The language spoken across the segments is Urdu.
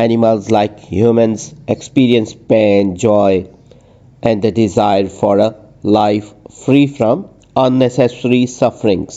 Animals like humans experience pain, joy, and the desire for a life free from unnecessary sufferings.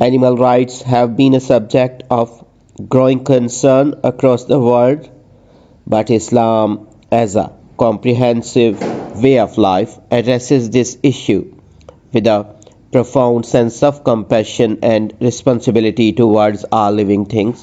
Animal rights have been a subject of growing concern across the world, but Islam, as a comprehensive way of life, addresses this issue with a profound sense of compassion and responsibility towards all living things.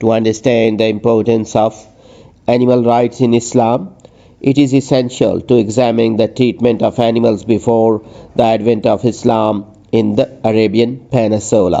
To understand the importance of animal rights in Islam, it is essential to examine the treatment of animals before the advent of Islam in the Arabian Peninsula.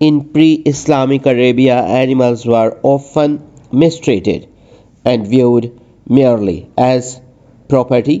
In pre-Islamic Arabia, animals were often mistreated and viewed merely as property.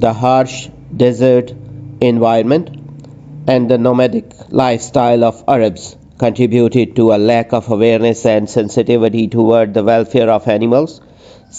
The harsh desert environment and the nomadic lifestyle of Arabs contributed to a lack of awareness and sensitivity toward the welfare of animals.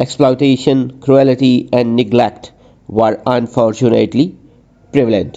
Exploitation, cruelty and neglect were unfortunately prevalent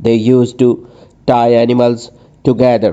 They used to tie animals together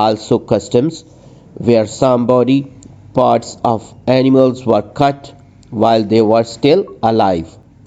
also customs where some body parts of animals were cut while they were still alive.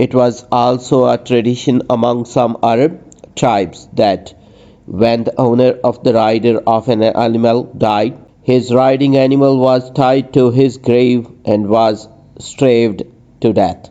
It was also a tradition among some Arab tribes that when the owner of the rider of an animal died, his riding animal was tied to his grave and was starved to death.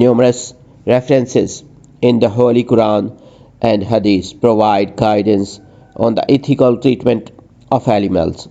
Numerous references in the Holy Quran and Hadith provide guidance on the ethical treatment of animals.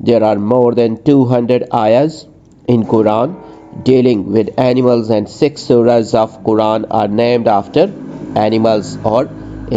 There are more than 200 ayahs in Quran dealing with animals, and 6 surahs of Quran are named after animals or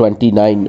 29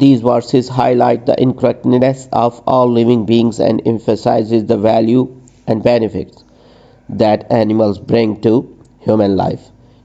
These verses highlight the incorrectness of all living beings and emphasizes the value and benefits that animals bring to human life.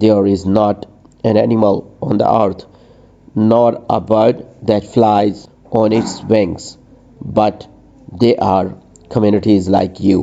There is not an animal on the earth nor a bird that flies on its wings, but they are communities like you.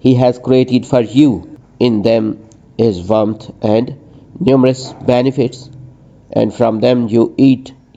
He has created for you, in them is warmth and numerous benefits, and from them you eat.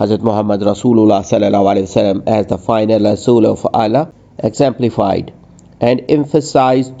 Hazrat Muhammad Rasulullah sallallahu alaihi wasallam as the final Rasul of Allah exemplified and emphasized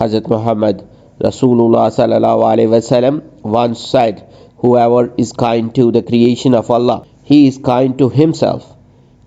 Hazrat Muhammad Rasulullah sallallahu alaihi wasallam once said, whoever is kind to the creation of Allah, he is kind to himself.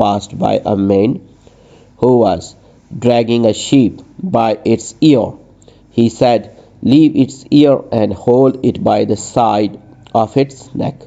passed by a man who was dragging a sheep by its ear. He said, leave its ear and hold it by the side of its neck.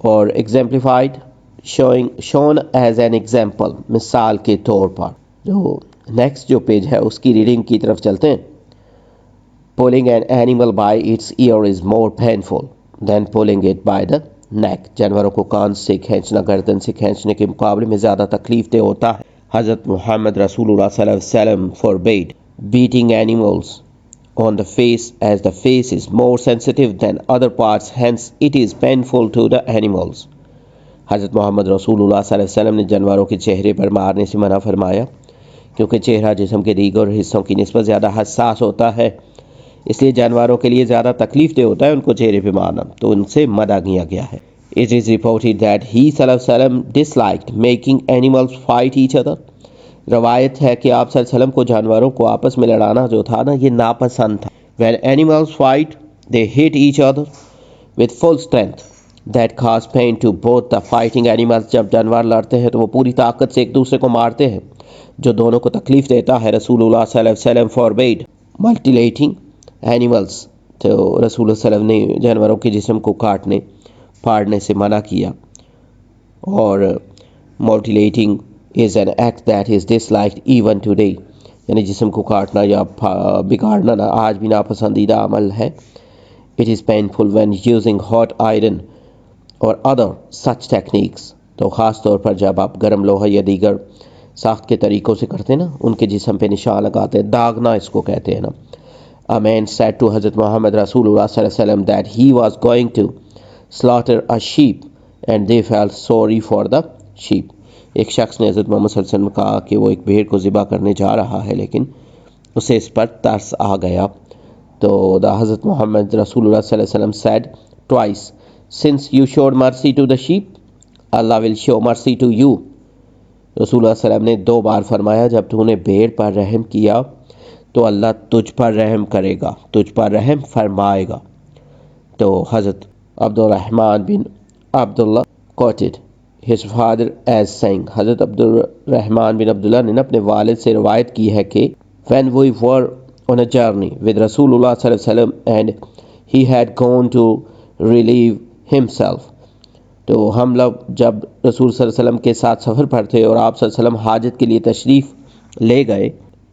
اور exemplified shown as an example مثال کے طور پر. جو نیکسٹ جو پیج ہے اس کی ریڈنگ کی طرف چلتے ہیں. Pulling an animal by its ear is more painful than pulling it by the neck. جانوروں کو کان سے کھینچنا گردن سے کھینچنے کے مقابلے میں زیادہ تکلیف دہ ہوتا ہے. حضرت محمد رسول اللہ صلی اللہ علیہ وسلم forbade beating animals on the face as the face is more sensitive than other parts, hence it is painful to the animals. حضرت محمد رسول اللہ صلی اللہ علیہ وسلم نے جانوروں کے چہرے پر مارنے سے منع فرمایا کیونکہ چہرہ جسم کے دیگر حصوں کی نسبت زیادہ حساس ہوتا ہے، اس لیے جانوروں کے لیے زیادہ تکلیف دہ ہوتا ہے ان کو چہرے پہ مارنا، تو ان سے منع کیا گیا ہے. It is reported that he صلی اللہ علیہ وسلم disliked making animals fight each other. روایت ہے کہ آپ صلی اللہ علیہ وسلم کو جانوروں کو آپس میں لڑانا جو تھا نا یہ ناپسند تھا. When animals fight, they hit each other with full strength. That cause pain to both the fighting animals. جب جانور لڑتے ہیں تو وہ پوری طاقت سے ایک دوسرے کو مارتے ہیں جو دونوں کو تکلیف دیتا ہے. رسول اللہ صلی اللہ علیہ وسلم forbade mutilating animals. تو رسول اللہ صلی اللہ علیہ وسلم نے جانوروں کے جسم کو کاٹنے پھاڑنے سے منع کیا. اور mutilating is an act that is disliked even today. یعنی جسم کو کاٹنا یا بگاڑنا نا آج بھی ناپسندیدہ عمل ہے. It is painful when using hot iron or other such techniques. تو خاص طور پر جب آپ گرم لوہا یا دیگر ساخت کے طریقوں سے کرتے ہیں نا ان کے جسم پہ نشان لگاتے ہیں، داغنا اس کو کہتے ہیں نا. A man said to حضرت محمد رسول اللہ صلی اللہ علیہ وسلم that he was going to slaughter a sheep and they felt sorry for the sheep. ایک شخص نے حضرت محمد صلی اللہ علیہ وسلم کہا کہ وہ ایک بھیڑ کو ذبح کرنے جا رہا ہے لیکن اسے اس پر ترس آ گیا. تو حضرت محمد رسول اللہ صلی اللہ علیہ وسلم said twice, since you showed mercy to the sheep, Allah will show mercy to you. رسول اللہ صلی اللہ علیہ وسلم نے 2 بار فرمایا جب تو نے بھیڑ پر رحم کیا تو اللہ تجھ پر رحم کرے گا، تجھ پر رحم فرمائے گا. تو حضرت عبد الرحمن بن عبداللہ quoted his father as saying. حضرت عبد الرحمن بن عبداللہ نے اپنے والد سے روایت کی ہے کہ when we were on a journey with رسول اللہ صلی اللہ علیہ وسلم and he had gone to relieve himself. تو ہم لوگ جب رسول صلی اللہ علیہ وسلم کے ساتھ سفر پر تھے اور آپ صلی اللہ علیہ وسلم حاجت کے لیے تشریف لے گئے.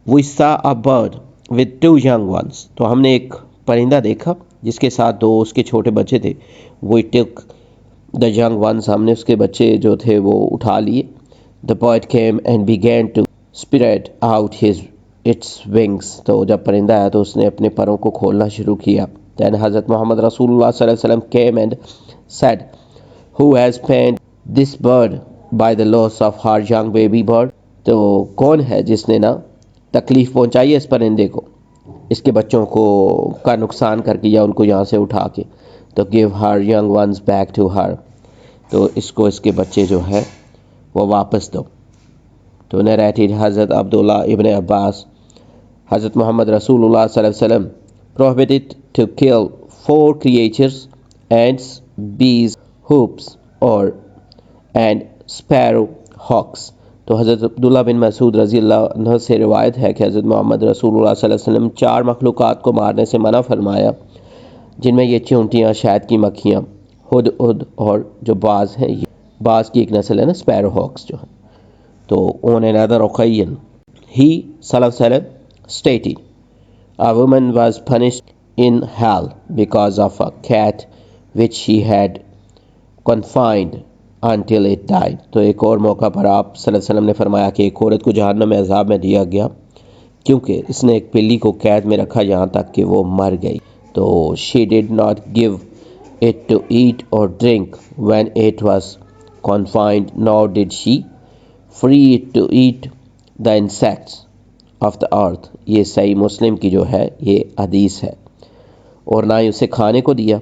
We saw a bird with 2 young ones. تو ہم نے ایک پرندہ دیکھا جس کے ساتھ 2 اس کے چھوٹے بچے تھے. We took the young ones. ہم نے اس کے بچے جو تھے وہ اٹھا لیے. The bird came and began to spread out its wings. تو جب پرندہ آیا تو اس نے اپنے پروں کو کھولنا شروع کیا. Then حضرت محمد رسول اللہ صلی اللہ علیہ وسلم came and said, who has pained this bird by the loss of her young baby bird. تو کون ہے جس نے نا تکلیف پہنچائی ہے اس پرندے کو اس کے بچوں کو کا نقصان کر کے یا ان کو یہاں سے اٹھا کے. تو give her young ones back to her. تو اس کو اس کے بچے جو ہے وہ واپس دو. تو narrated حضرت عبداللہ ابن عباس. حضرت محمد رسول اللہ صلی اللہ علیہ وسلم prohibited to kill 4 creatures, ants, bees, hoops and sparrow hawks. تو حضرت عبداللہ بن مسعود رضی اللہ عنہ سے روایت ہے کہ حضرت محمد رسول اللہ صلی اللہ علیہ وسلم 4 مخلوقات کو مارنے سے منع فرمایا جن میں یہ چونٹیاں، شہد کی مکھیاں، ہدہد اور جو باز ہیں، باز کی ایک نسل ہے نا اسپیرو ہاکس جو ہے. تو on another occasion he صلی اللہ علیہ وسلم stated a woman was punished in hell because of a cat which she had confined until it died. تو ایک اور موقع پر آپ صلی اللہ علیہ وسلم نے فرمایا کہ ایک عورت کو جہنم میں عذاب میں دیا گیا کیونکہ اس نے ایک بلی کو قید میں رکھا یہاں تک کہ وہ مر گئی. تو she did not give it to eat or drink when it was confined, nor did she free it to eat the insects of the earth. یہ صحیح مسلم کی جو ہے یہ حدیث ہے. اور نہ ہی اسے کھانے کو دیا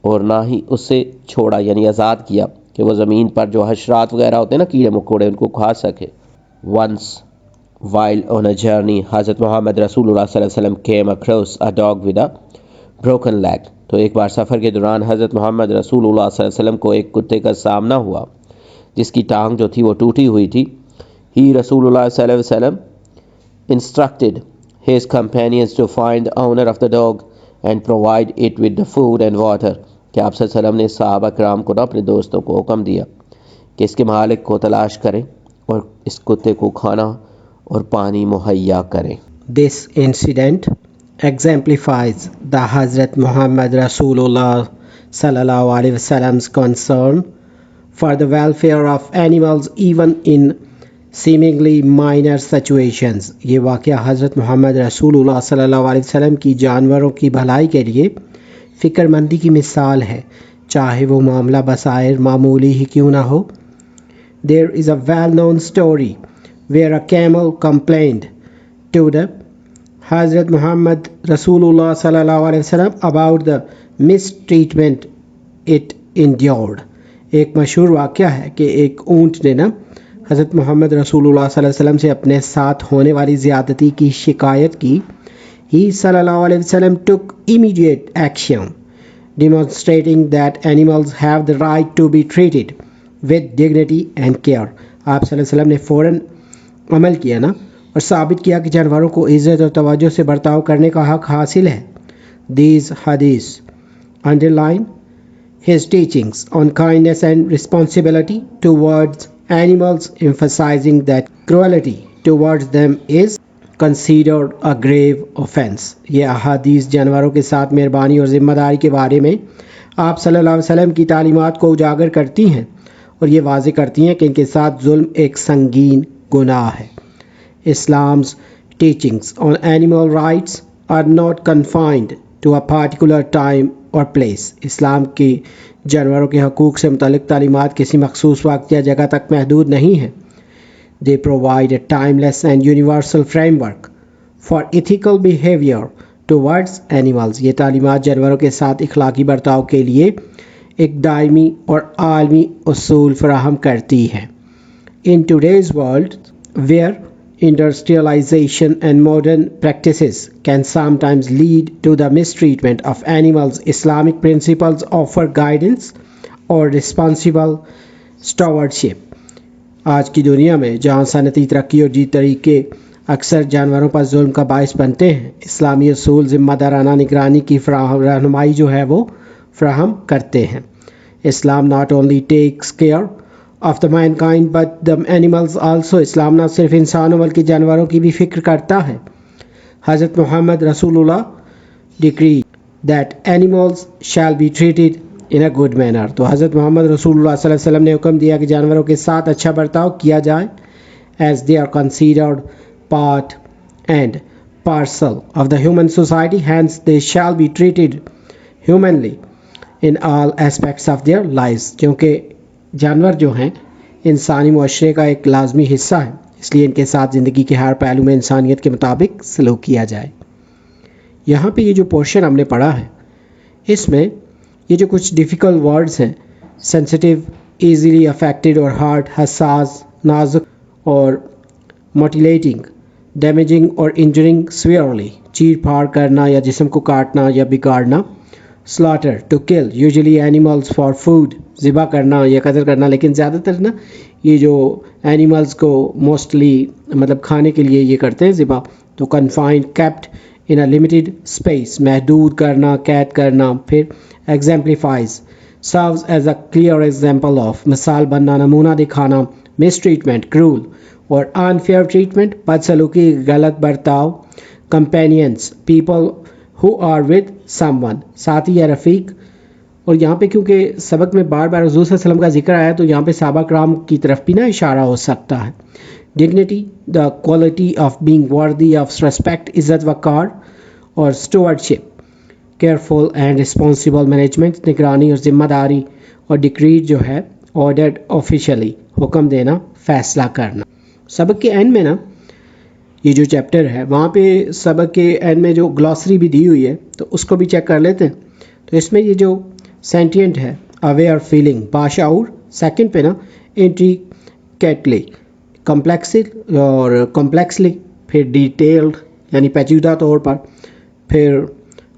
اور نہ ہی اسے چھوڑا یعنی آزاد کیا کہ وہ زمین پر جو حشرات وغیرہ ہوتے ہیں نا کیڑے مکوڑے ان کو کھا سکے. Once while on a journey حضرت محمد رسول اللہ صلی اللہ علیہ وسلم came across a dog with a broken leg. تو ایک بار سفر کے دوران حضرت محمد رسول اللہ صلی اللہ علیہ وسلم کو ایک کتے کا سامنا ہوا جس کی ٹانگ جو تھی وہ ٹوٹی ہوئی تھی. He رسول اللہ صلی اللہ علیہ وسلم instructed his companions to find the owner of the dog and provide it with the food and water. کہ آپ صلی اللہ علیہ وسلم نے صحابہ کرام کو اپنے دوستوں کو حکم دیا کہ اس کے مالک کو تلاش کریں اور اس کتے کو کھانا اور پانی مہیا کریں. This incident exemplifies the Hazrat Muhammad Rasulullah sallallahu alaihi wasallam's concern for the welfare of animals even in seemingly minor situations. یہ واقعہ حضرت محمد رسول اللہ صلی اللہ علیہ وسلم کی جانوروں کی بھلائی کے لیے فکر مندی کی مثال ہے، چاہے وہ معاملہ بظاہر معمولی ہی کیوں نہ ہو. There is a well-known story where a camel complained to the Hazrat Muhammad Rasulullah sallallahu alaihi wasallam about the mistreatment it endured. ایک مشہور واقعہ ہے کہ ایک اونٹ نے نا حضرت محمد رسول اللہ صلی اللہ علیہ وسلم سے اپنے ساتھ ہونے والی زیادتی کی شکایت کی. He صلی اللہ علیہ وسلم took immediate action, demonstrating that animals have the right to be treated with dignity and care. آپ صلی اللہ علیہ وسلم نے فوراً عمل کیا نا اور ثابت کیا کہ جانوروں کو عزت اور توجہ سے برتاؤ کرنے کا حق حاصل ہے. These hadiths underline his teachings on kindness and responsibility towards animals, emphasizing that cruelty towards them is considered a grave offense. یہ احادیث جانوروں کے ساتھ مہربانی اور ذمہ داری کے بارے میں آپ صلی اللہ علیہ وسلم کی تعلیمات کو اجاگر کرتی ہیں اور یہ واضح کرتی ہیں کہ ان کے ساتھ ظلم ایک سنگین گناہ ہے. Islam's teachings on animal rights are not confined to a particular time or place. اسلام کی جانوروں کے حقوق سے متعلق تعلیمات کسی مخصوص وقت یا جگہ تک محدود نہیں ہیں. They provide a timeless and universal framework for ethical behavior towards animals. یہ تعلیمات جانوروں کے ساتھ اخلاقی برتاؤ کے لیے ایک دائمی اور عالمی اصول فراہم کرتی ہے. In today's world, where industrialization and modern practices can sometimes lead to the mistreatment of animals, Islamic principles offer guidance or responsible stewardship. آج کی دنیا میں جہاں صنعتی ترقی اور جدید طریقے اکثر جانوروں پر ظلم کا باعث بنتے ہیں، اسلامی اصول ذمہ دارانہ نگرانی کی رہنمائی جو ہے وہ فراہم کرتے ہیں. اسلام not only takes care of the mankind but the animals also. اسلام نہ صرف انسانوں بلکہ جانوروں کی بھی فکر کرتا ہے. حضرت محمد رسول اللہ decreed that animals shall be treated in a good manner. تو حضرت محمد رسول اللہ صلی اللہ علیہ وسلم نے حکم دیا کہ جانوروں کے ساتھ اچھا برتاؤ کیا جائے as they are considered part and parcel of the human society, hence they shall be treated humanly in all aspects of their lives. کیونکہ جانور جو ہیں انسانی معاشرے کا ایک لازمی حصہ ہے، اس لیے ان کے ساتھ زندگی کے ہر پہلو میں انسانیت کے مطابق سلوک کیا جائے. یہاں پہ یہ جو پورشن ہم نے پڑھا ہے اس میں یہ جو کچھ ڈیفیکلٹ ورڈز ہیں، سینسٹیو، ایزیلی افیکٹڈ اور ہارٹ، حساس، نازک اور موٹیلیٹنگ، ڈیمیجنگ اور انجرنگ سویئرلی، چیر پھاڑ کرنا یا جسم کو کاٹنا یا بگاڑنا. Slaughter, to kill usually animals for food, ذبح کرنا یا قتل کرنا، لیکن زیادہ تر نا یہ جو اینیملز کو موسٹلی مطلب کھانے کے لیے یہ کرتے ہیں ذبح. تو confined, kept in a limited space, محدود کرنا، قید کرنا. پھر exemplifies, serves as a clear example of, مثال بننا، نمونہ دکھانا. مس ٹریٹمنٹ، کرول اور انفیئر ٹریٹمنٹ، بدسلوکی، غلط برتاؤ. Companions, people who are with someone، ساتھی یا رفیق. اور یہاں پہ کیونکہ سبق میں بار بار حضور صلی اللہ علیہ وسلم کا ذکر آیا تو یہاں پہ صحابہ کرام کی طرف بھی نا اشارہ ہو سکتا ہے. Dignity, the quality of being worthy of respect, عزت وقار. اور اسٹوارڈشپ، کیئرفل اینڈ رسپانسبل مینجمنٹ، نگرانی اور ذمہ داری. اور ڈکریٹ جو ہے آرڈرڈ آفیشلی، حکم دینا، فیصلہ کرنا. سبق کے اینڈ میں نا یہ جو چیپٹر ہے وہاں پہ سبق کے اینڈ میں جو گلاسری بھی دی ہوئی ہے تو اس کو بھی چیک کر لیتے ہیں. تو اس میں یہ جو سینٹینٹ ہے، اویئر، فیلنگ، باشعور. سیکنڈ پہ نا انٹریکیٹلی، کمپلیکسلی. پھر ڈیٹیلڈ یعنی پیچیدہ طور پر. پھر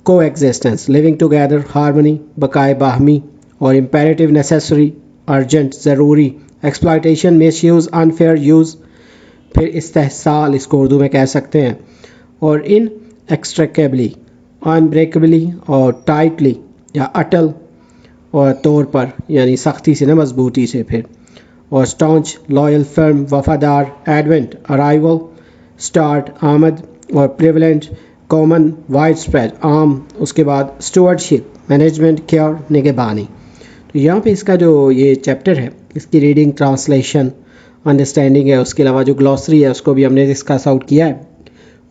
کو ایگزسٹنس، لیونگ ٹوگیدر، ہارمنی، بقائے باہمی. اور امپیریٹیو، نیسیسری، ارجنٹ، ضروری. ایکسپلائٹیشن، مس یوز، انفیئر یوز. پھر استحصال، اس کو اردو میں کہہ سکتے ہیں. اور ان ایکسٹریکیبلی، انبریکیبلی اور ٹائٹلی یا اٹل. اور طور پر یعنی سختی سے نہ مضبوطی سے پھر. اور اسٹانچ لائل فرم وفادار ایڈونٹ ارائیول اسٹارٹ آمد اور پریولنٹ کامن وائڈ اسپریڈ عام. اس کے بعد اسٹوارڈشپ مینجمنٹ کیئر نگہبانی. تو یہاں پہ اس کا جو یہ چیپٹر ہے اس کی ریڈنگ ٹرانسلیشن انڈرسٹینڈنگ ہے. اس کے علاوہ جو گلوسری ہے اس کو بھی ہم نے ڈسکس آؤٹ کیا ہے.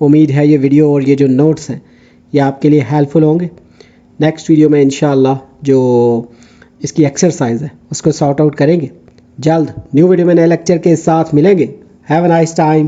امید ہے یہ ویڈیو اور یہ جو نوٹس ہیں یہ آپ کے لیے ہیلپ فل ہوں گے. نیکسٹ ویڈیو میں انشاءاللہ جو اس کی ایکسرسائز ہے اس کو سارٹ آؤٹ کریں گے. جلد نیو ویڈیو میں نئے لیکچر کے ساتھ ملیں گے. Have a nice time.